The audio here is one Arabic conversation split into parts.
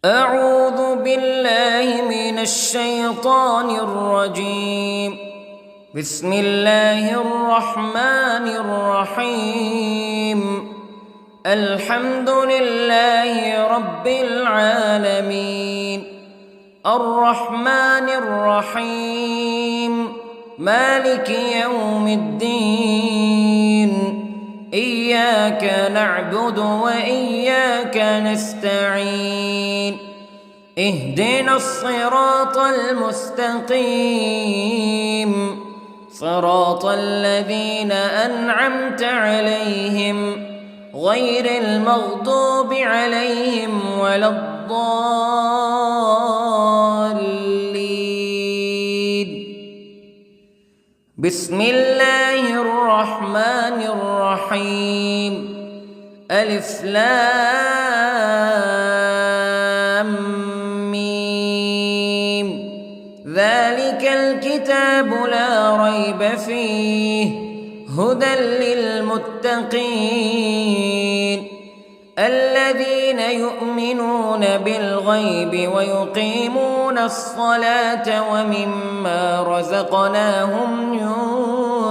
أعوذ بالله من الشيطان الرجيم. بسم الله الرحمن الرحيم. الحمد لله رب العالمين، الرحمن الرحيم، مالك يوم الدين. إياك نعبد وإياك نستعين. اهدنا الصراط المستقيم، صراط الذين أنعمت عليهم غير المغضوب عليهم ولا الضالين. بسم الله الرحمن الرحيم. ألف لام ميم. ذلك الكتاب لا ريب فيه هدى للمتقين الذين يؤمنون بالغيب ويقيمون الصلاة ومما رزقناهم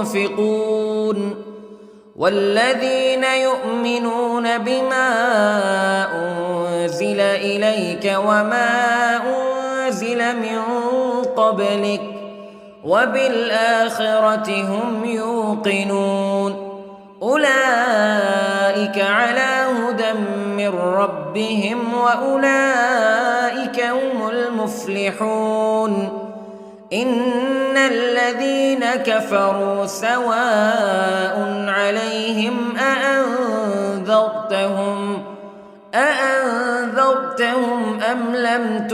ينفقون والذين يؤمنون بما أنزل إليك وما أنزل من قبلك وبالآخرة هم يوقنون. أولئك على هدى من ربهم وأولئك هم المفلحون. إن الذين كفروا سواء عليهم أأنذرتهم أم لم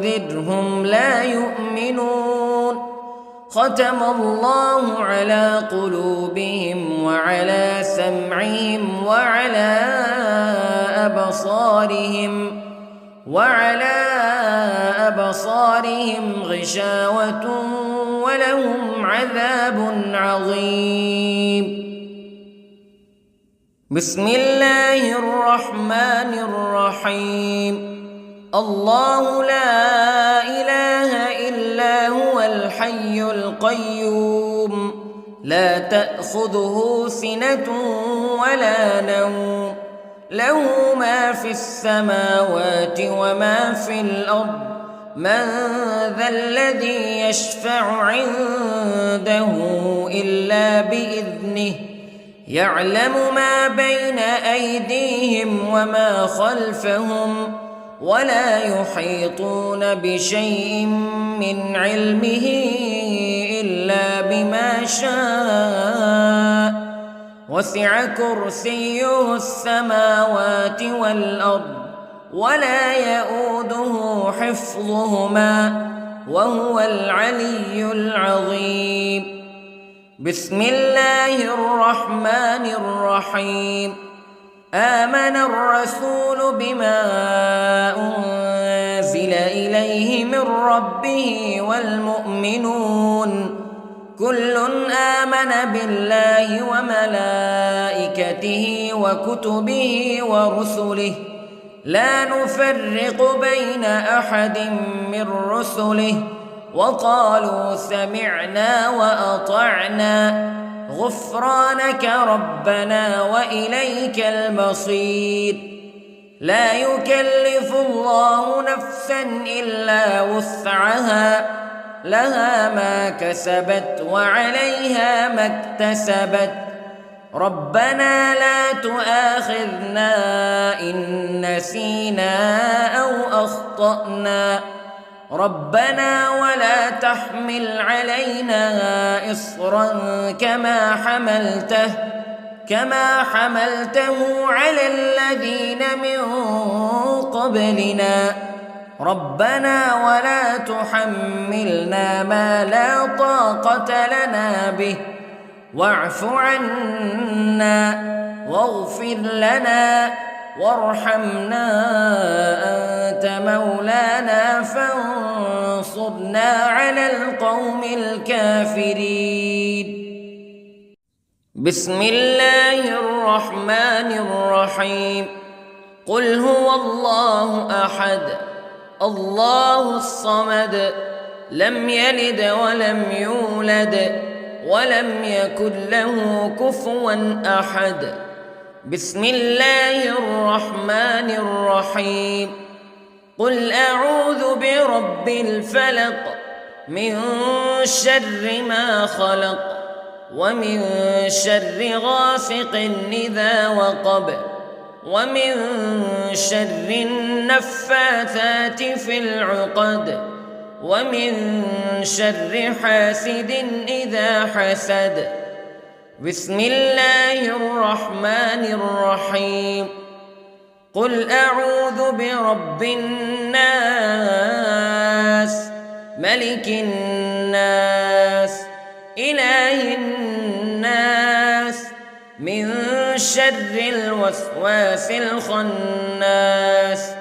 تنذرهم لا يؤمنون. ختم الله على قلوبهم وعلى سمعهم وعلى أبصارهم غشاوة ولهم عذاب عظيم. بسم الله الرحمن الرحيم. الله لا إله إلا هو الحي القيوم لا تأخذه سنة ولا نوم له ما في السماوات وما في الأرض. من ذا الذي يشفع عنده إلا بإذنه يعلم ما بين أيديهم وما خلفهم ولا يحيطون بشيء من علمه إلا بما شاء. وسع كرسيه السماوات والأرض ولا يؤوده حفظهما وهو العلي العظيم. بسم الله الرحمن الرحيم. آمن الرسول بما أنزل إليه من ربه والمؤمنون كل آمن بالله وملائكته وكتبه ورسله لا نفرق بين أحد من رسله وقالوا سمعنا وأطعنا غفرانك ربنا وإليك المصير. لا يكلف الله نفسا إلا وسعها لها ما كسبت وعليها ما اكتسبت. ربنا لا تؤاخذنا إن نسينا أو أخطأنا ربنا ولا تحمل علينا إصرا كما حملته على الذين من قبلنا ربنا ولا تحملنا ما لا طاقة لنا به واعف عنا واغفر لنا وارحمنا أنت مولانا فانصرنا على القوم الكافرين. بسم الله الرحمن الرحيم. قل هو الله أحد الله الصمد لم يلد ولم يولد ولم يكن له كفوا أحد. بسم الله الرحمن الرحيم. قل أعوذ برب الفلق من شر ما خلق ومن شر غاسق إذا وقب ومن شر النفاثات في العقد ومن شر حاسد إذا حسد. بسم الله الرحمن الرحيم. قل أعوذ برب الناس ملك الناس إله الناس من شر الوسواس الخناس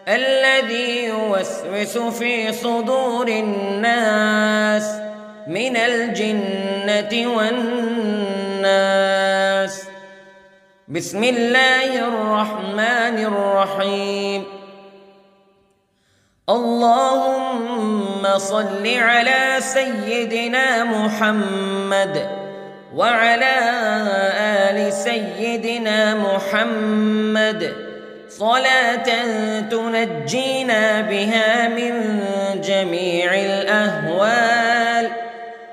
الذي يوسوس في صدور الناس من الجنة والناس. بسم الله الرحمن الرحيم. اللهم صل على سيدنا محمد وعلى آل سيدنا محمد صلاة تنجينا بها من جميع الأهوال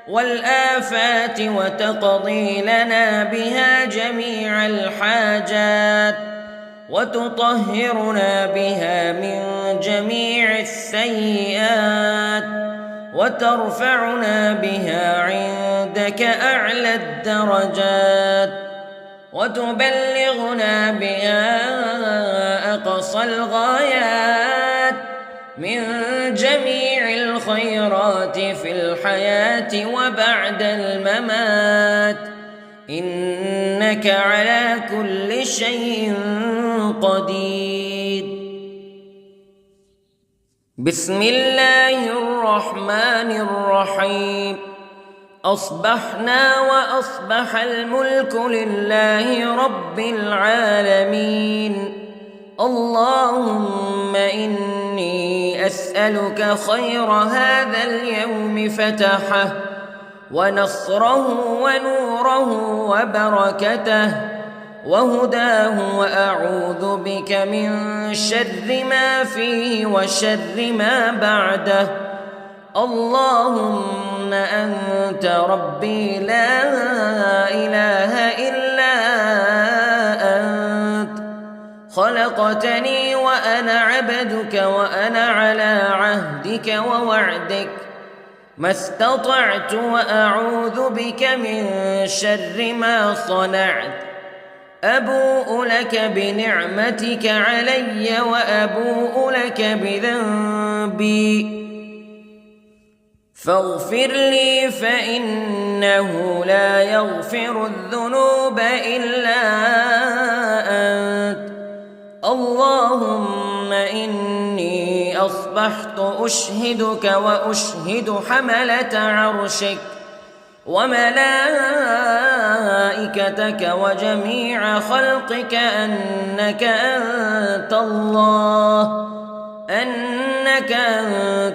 والآفات وتقضي لنا بها جميع الحاجات وتطهرنا بها من جميع السيئات وترفعنا بها عندك أعلى الدرجات وتبلغنا بها أقصى الغايات من جميع الخيرات في الحياة وبعد الممات إنك على كل شيء قدير. بسم الله الرحمن الرحيم. أصبحنا وأصبح الملك لله رب العالمين. اللهم إني أسألك خير هذا اليوم فتحه ونصره ونوره وبركته وهداه وأعوذ بك من شر ما فيه وشر ما بعده. اللهم أنت ربي لا إله إلا أنت خلقتني وأنا عبدك وأنا على عهدك ووعدك ما استطعت وأعوذ بك من شر ما صنعت. أبوء لك بنعمتك علي وأبوء لك بذنبي فاغفر لي فإنه لا يغفر الذنوب إلا أنت. اللهم إني أصبحت أشهدك وأشهد حملة عرشك وملائكتك وجميع خلقك أنك أنت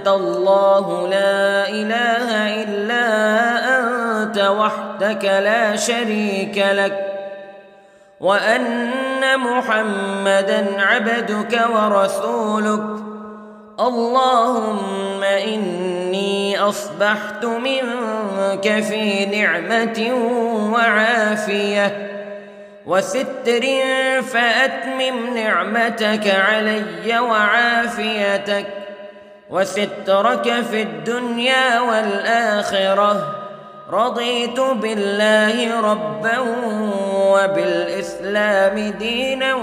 الله لا إله إلا أنت وحدك لا شريك لك وأن محمدًا عبدك ورسولك. اللهم إني أصبحت منك في نعمة وعافية وستر فأتمم نعمتك علي وعافيتك وسترك في الدنيا والآخرة. رضيت بالله ربا وبالإسلام دينا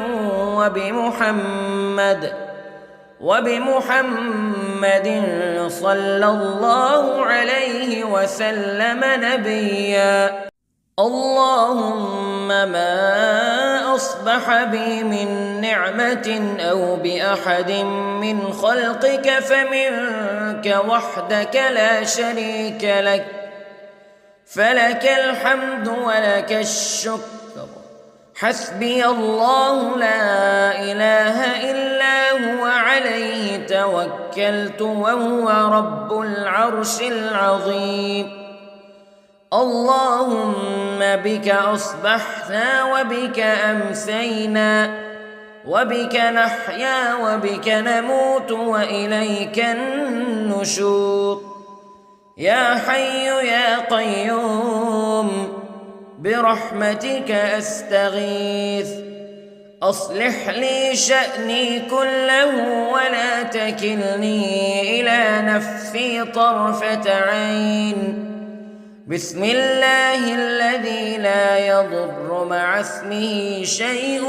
وبمحمد صلى الله عليه وسلم نبيا. اللهم ما أصبح بي من نعمة أو بأحد من خلقك فمنك وحدك لا شريك لك فلك الحمد ولك الشكر حسبي الله لا إله إلا هو عليه توكلت وهو رب العرش العظيم. اللهم بك أصبحنا وبك أمسينا وبك نحيا وبك نموت وإليك النشور. يا حي يا قيوم برحمتك أستغيث، أصلح لي شأني كله ولا تكلني إلى نفسي طرفة عين. بسم الله الذي لا يضر مع اسمه شيء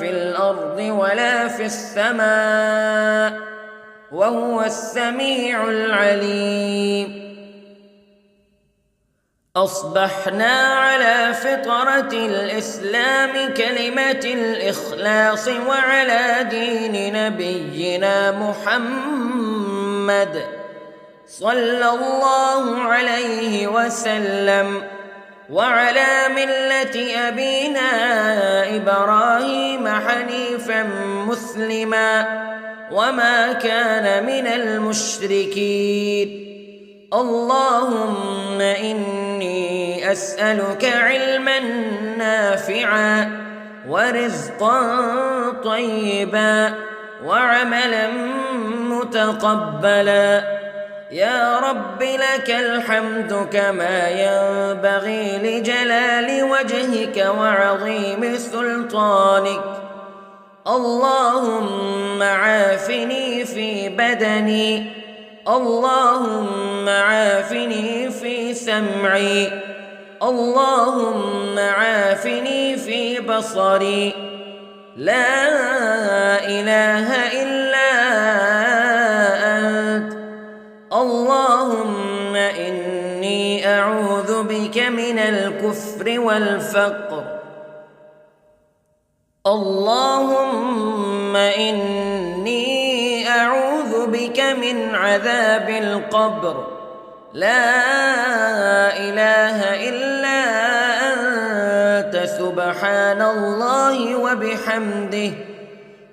في الأرض ولا في السماء وهو السميع العليم. أصبحنا على فطرة الإسلام كلمة الإخلاص وعلى دين نبينا محمد صلى الله عليه وسلم وعلى ملة أبينا إبراهيم حنيفا مسلما وما كان من المشركين. اللهم إني أسألك علما نافعا ورزقا طيبا وعملا متقبلا. يا رب لك الحمد كما ينبغي لجلال وجهك وعظيم سلطانك. اللهم عافني في بدني، اللهم عافني في سمعي، اللهم عافني في بصري. لا إله إلا أنت. اللهم إني أعوذ بك من الكفر والفقر. اللهم إني أعوذ بك من عذاب القبر. لا إله إلا أنت سبحان الله وبحمده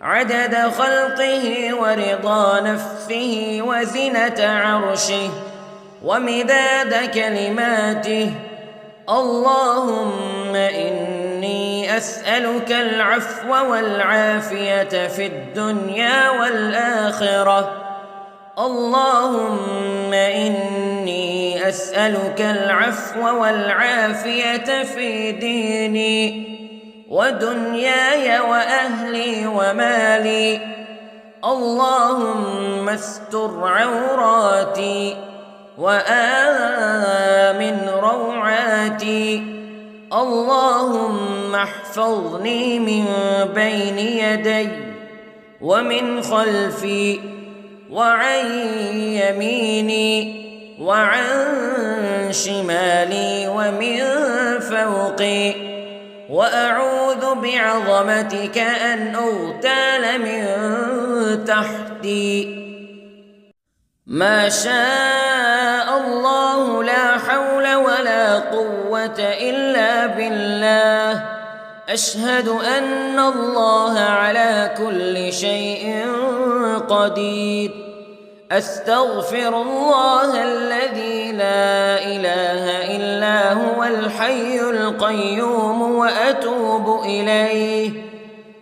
عدد خلقه ورضا نفسه وزنة عرشه ومداد كلماته. اللهم إني أسألك العفو والعافية في الدنيا والآخرة. اللهم إني أسألك العفو والعافية في ديني ودنياي وأهلي ومالي. اللهم استر عوراتي وآمن روعاتي. اللهم احفظني من بين يدي ومن خلفي وعن يميني وعن شمالي ومن فوقي، وأعوذ بعظمتك أن أغتال من تحتي. ما شاء الله لا حول ولا قوة إلا بالله. أشهد أن الله على كل شيء قدير. أستغفر الله الذي لا إله إلا هو الحي القيوم وأتوب إليه.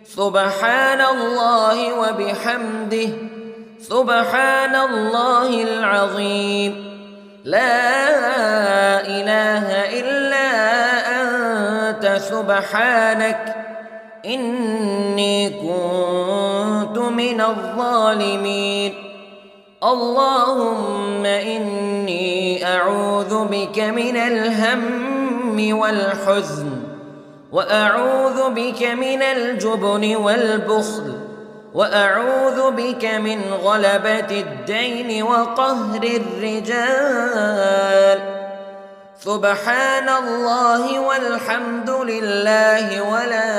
سبحان الله وبحمده سبحان الله العظيم. لا إله إلا أنت سبحانك إني كنت من الظالمين. اللهم إني أعوذ بك من الهم والحزن، وأعوذ بك من الجبن والبخل، وأعوذ بك من غلبة الدين وقهر الرجال. سبحان الله والحمد لله ولا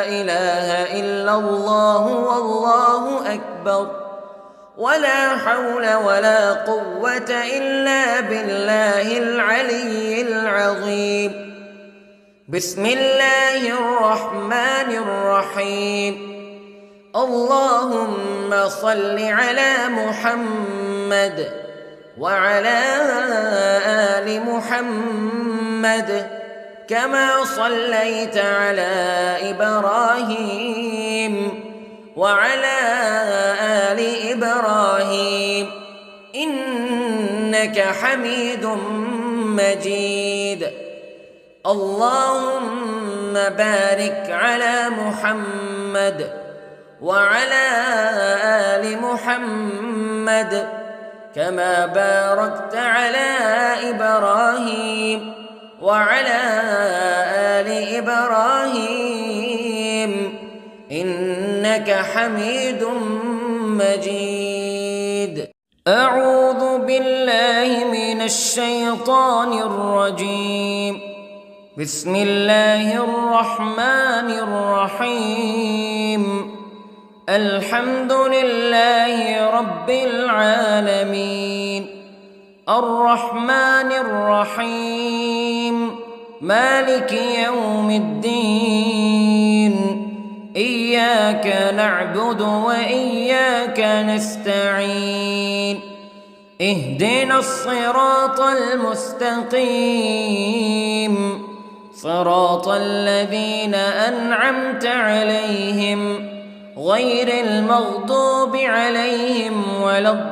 إله إلا الله والله أكبر. ولا حول ولا قوة إلا بالله العلي العظيم. بسم الله الرحمن الرحيم. اللهم صل على محمد وعلى آل محمد كما صليت على إبراهيم وعلى آل إبراهيم إنك حميد مجيد. اللهم بارك على محمد وعلى آل محمد كما باركت على إبراهيم وعلى آل إبراهيم إنك حميد مجيد. أعوذ بالله من الشيطان الرجيم. بسم الله الرحمن الرحيم. الحمد لله رب العالمين الرحمن الرحيم مالك يوم الدين إياك نعبد وإياك نستعين اهدنا الصراط المستقيم صراط الذين أنعمت عليهم غير المغضوب عليهم ولا الضالين.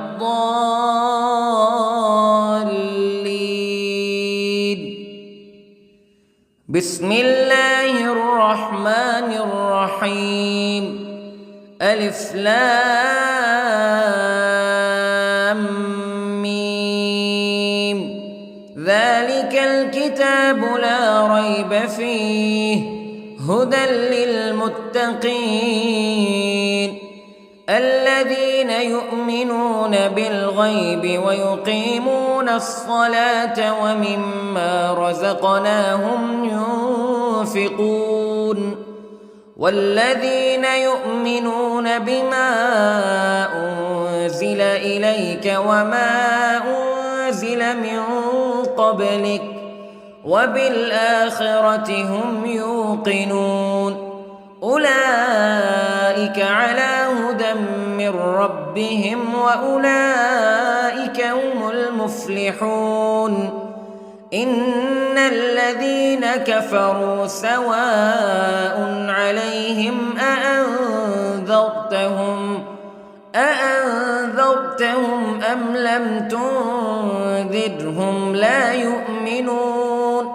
بسم الله الرحمن الرحيم. ألف لام ميم. ذلك الكتاب لا ريب فيه هدى للمتقين الذين يؤمنون بالغيب ويقيمون الصلاة ومما رزقناهم ينفقون والذين يؤمنون بما أنزل إليك وما أنزل من قبلك وبالآخرة هم يوقنون أولئك على هدى من ربهم وأولئك هم المفلحون. إن الذين كفروا سواء عليهم أأنذرتهم أم لم تنذرهم لا يؤمنون.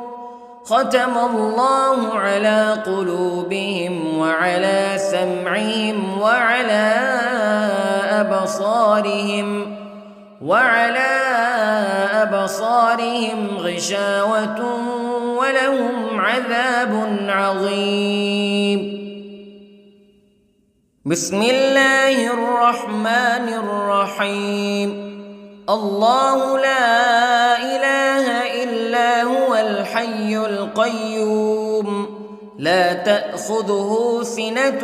ختم الله على قلوبهم وعلى سمعهم وعلى أبصارهم غشاوة ولهم عذاب عظيم. بسم الله الرحمن الرحيم. الله لا إله إلا هو الحي القيوم لا تأخذه سنة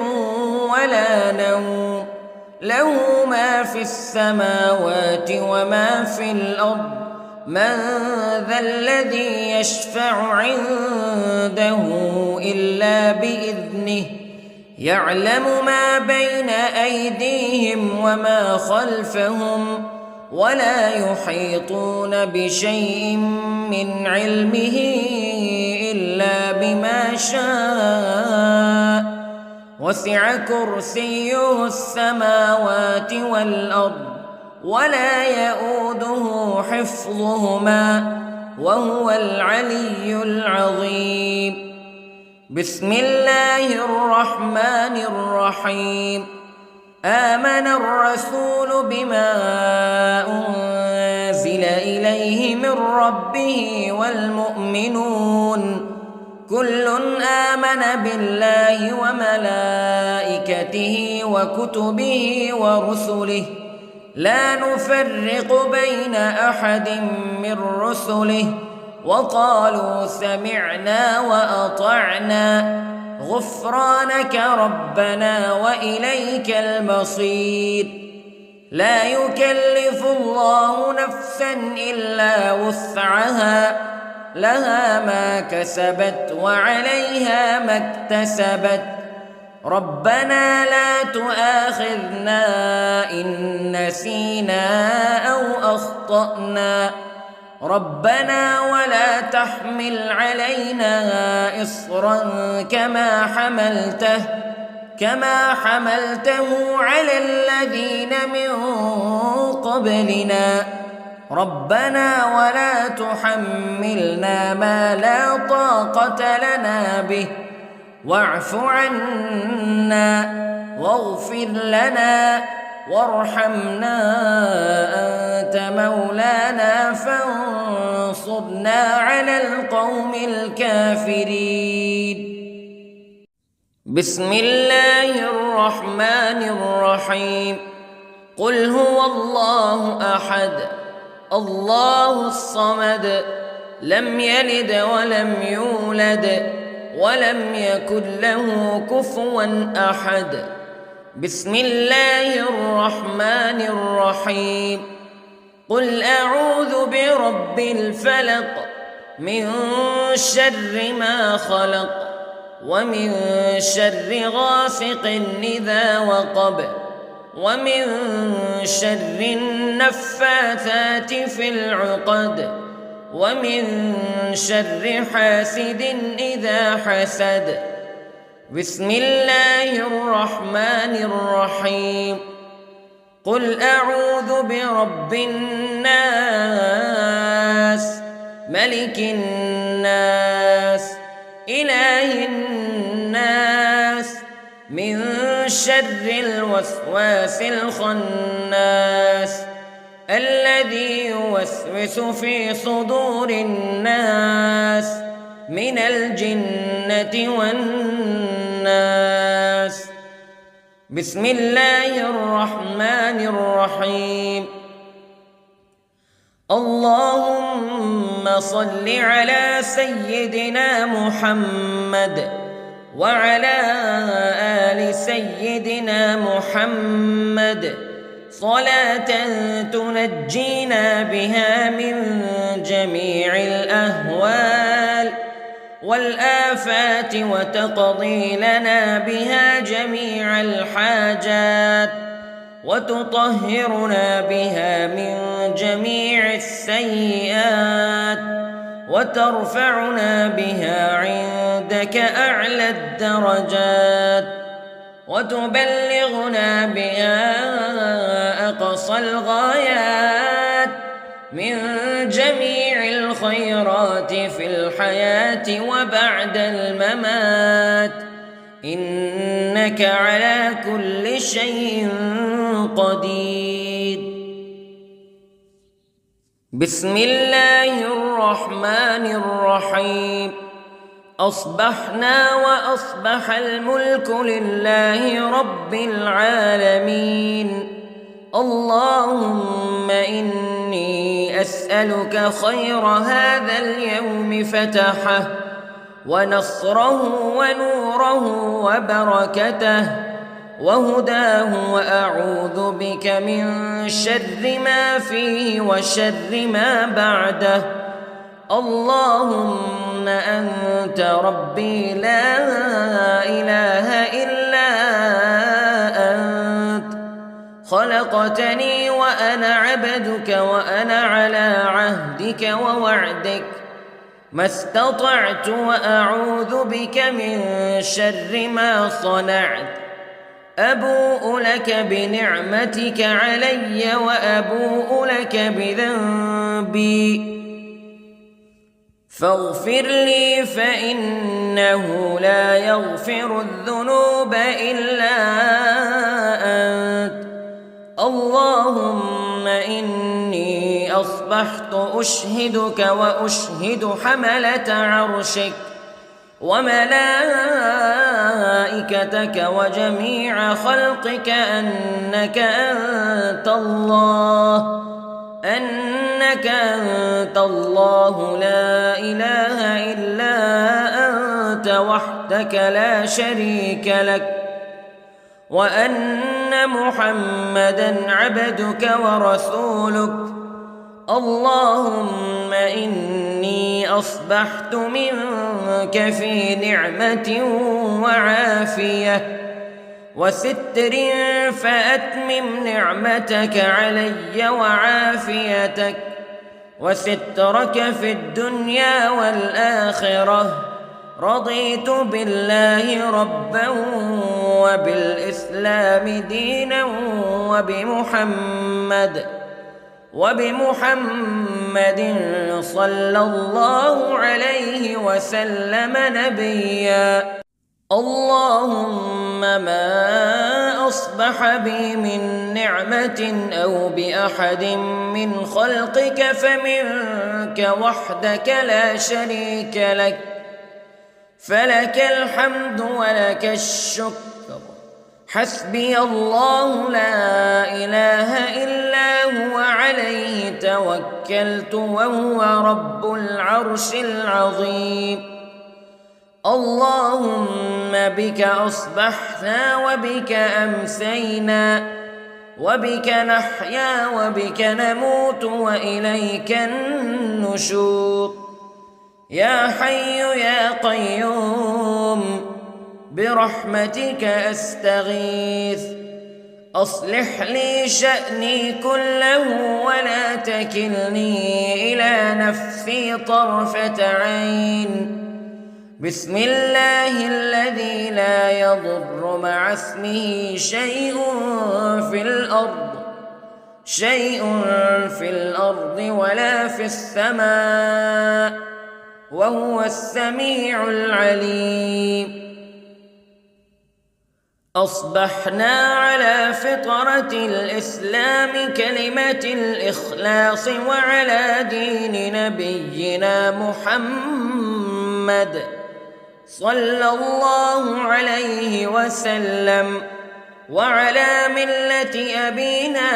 ولا نوم له ما في السماوات وما في الأرض من ذا الذي يشفع عنده إلا بإذنه يعلم ما بين أيديهم وما خلفهم ولا يحيطون بشيء من علمه إلا بما شاء وسع كرسيه السماوات والأرض ولا يؤوده حفظهما وهو العلي العظيم. بسم الله الرحمن الرحيم. آمن الرسول بما أنزل إليه من ربه والمؤمنون كل آمن بالله وملائكته وكتبه ورسله لا نفرق بين أحد من رسله وقالوا سمعنا وأطعنا غفرانك ربنا وإليك المصير. لا يكلف الله نفسا إلا وسعها لها ما كسبت وعليها ما اكتسبت ربنا لا تؤاخذنا إن نسينا أو أخطأنا ربنا ولا تحمل علينا إصرا كما حملته على الذين من قبلنا ربنا ولا تحملنا ما لا طاقة لنا به واعف عنا واغفر لنا وارحمنا أنت مولانا فانصرنا على القوم الكافرين. بسم الله الرحمن الرحيم. قل هو الله أحد الله الصمد لم يلد ولم يولد ولم يكن له كفوا أحد. بسم الله الرحمن الرحيم. قل أعوذ برب الفلق من شر ما خلق ومن شر غاسق إذا وقب ومن شر النفاثات في العقد ومن شر حاسد إذا حسد. بسم الله الرحمن الرحيم. قل أعوذ برب الناس ملك الناس إله الناس من شر الوسواس الخناس الذي يوسوس في صدور الناس من الجنة والناس. بسم الله الرحمن الرحيم. اللهم صل على سيدنا محمد وعلى آل سيدنا محمد صلاة تنجينا بها من جميع الأهوال والآفات وتقضي لنا بها جميع الحاجات وتطهرنا بها من جميع السيئات وترفعنا بها عندك أعلى الدرجات وتبلغنا بها أقصى الغايات من جميع الخيرات في الحياة وبعد الممات إنك على كل شيء قدير. بسم الله الرحمن الرحيم. أصبحنا وأصبح الملك لله رب العالمين. اللهم إني أسألك خير هذا اليوم فتحه ونصره ونوره وبركته وهداه وأعوذ بك من شر ما فيه وشر ما بعده. اللهم أنت ربي لا إله إلا أنت خلقتني وأنا عبدك وأنا على عهدك ووعدك ما استطعت وأعوذ بك من شر ما صنعت. أبوء لك بنعمتك علي وأبوء لك بذنبي فاغفر لي فإنه لا يغفر الذنوب إلا أنت. اللهم إني أصبحت أشهدك وأشهد حملة عرشك وملائكتك وجميع خلقك أنك أنت الله لا إله إلا أنت وحدك لا شريك لك وأن أن محمدًا عبدك ورسولك. اللهم إني أصبحت منك في نعمة وعافية وستر، فأتمم نعمتك علي وعافيتك وسترك في الدنيا والآخرة. رضيت بالله ربًا وبالإسلام دينًا وبمحمد صلى الله عليه وسلم نبيًا. اللهم ما أصبح بي من نعمة أو بأحد من خلقك فمنك وحدك لا شريك لك، فلك الحمد ولك الشكر. حسبي الله لا إله إلا هو، عليه توكلت وهو رب العرش العظيم. اللهم بك أصبحنا وبك أمسينا وبك نحيا وبك نموت وإليك النشور. يا حي يا قيوم برحمتك أستغيث، أصلح لي شأني كله ولا تكلني إلى نفسي طرفة عين. بسم الله الذي لا يضر مع اسمه شيء في الأرض ولا في السماء، وهو السميع العليم. أصبحنا على فطرة الإسلام كلمة الإخلاص وعلى دين نبينا محمد صلى الله عليه وسلم، وعلى ملة أبينا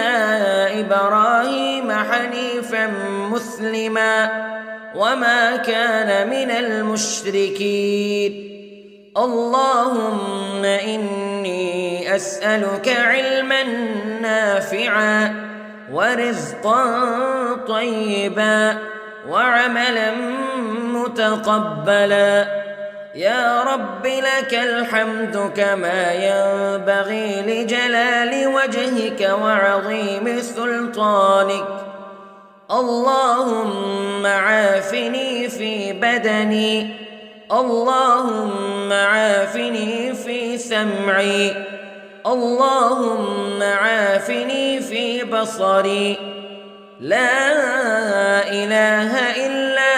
إبراهيم حنيفا مسلما وما كان من المشركين. اللهم إني أسألك علما نافعا ورزقا طيبا وعملا متقبلا. يا رب لك الحمد كما ينبغي لجلال وجهك وعظيم سلطانك. اللهم عافني في بدني، اللهم عافني في سمعي، اللهم عافني في بصري. لا إله إلا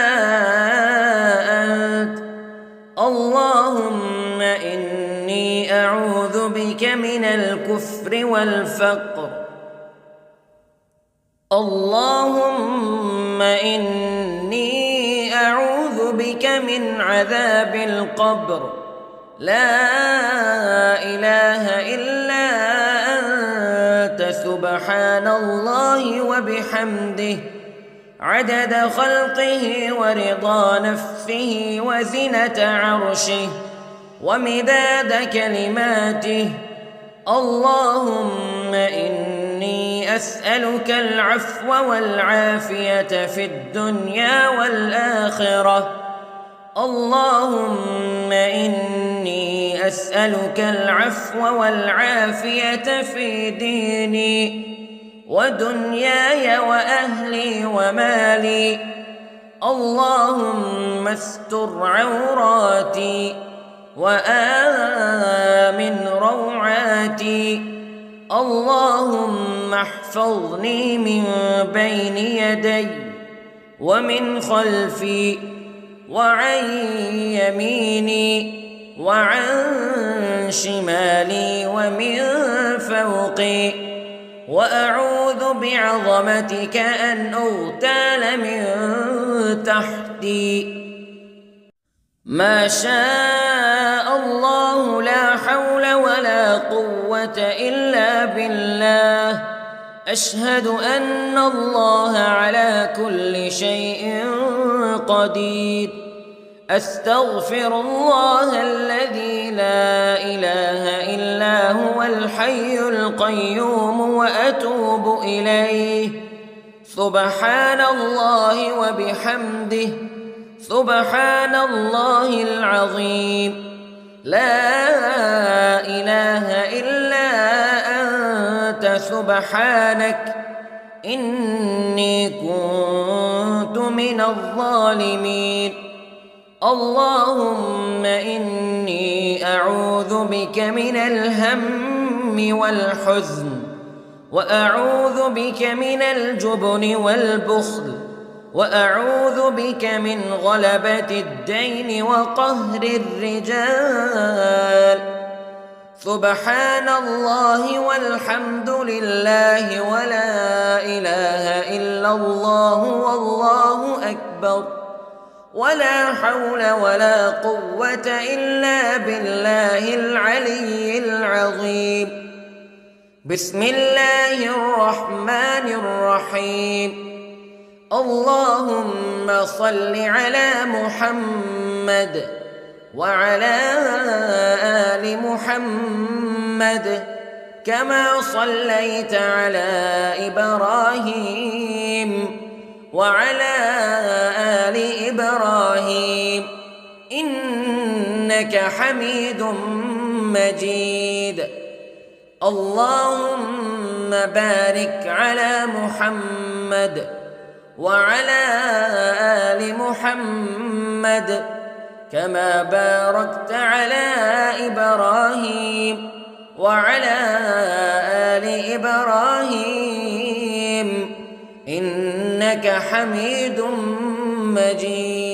أنت. اللهم إني أعوذ بك من الكفر والفقر. اللهم إني أعوذ بك من عذاب القبر. لا إله إلا أنت، سبحان الله وبحمده، عدد خلقه ورضا نفسه وزنة عرشه ومداد كلماته. اللهم إني أسألك العفو والعافية في الدنيا والآخرة. اللهم إني أسألك العفو والعافية في ديني ودنياي وأهلي ومالي. اللهم استر عوراتي وآمن روعاتي. اللهم احفظني من بين يدي ومن خلفي وعن يميني وعن شمالي ومن فوقي، وأعوذ بعظمتك أن أغتال من تحتي. ما شاء الله لا حول ولا قوة إلا بالله. أشهد أن الله على كل شيء قدير. أستغفر الله الذي لا إله إلا هو الحي القيوم وأتوب إليه. سبحان الله وبحمده، سبحان الله العظيم. لا إله إلا أنت سبحانك إني كنت من الظالمين. اللهم إني أعوذ بك من الهم والحزن، وأعوذ بك من الجبن والبخل، وأعوذ بك من غلبة الدين وقهر الرجال. سبحان الله والحمد لله ولا إله إلا الله والله أكبر، ولا حول ولا قوة إلا بالله العلي العظيم. بسم الله الرحمن الرحيم. اللهم صل على محمد وعلى آل محمد كما صليت على إبراهيم وعلى آل إبراهيم إنك حميد مجيد. اللهم بارك على محمد وعلى آل محمد كما باركت على إبراهيم وعلى آل إبراهيم إنك حميد مجيد.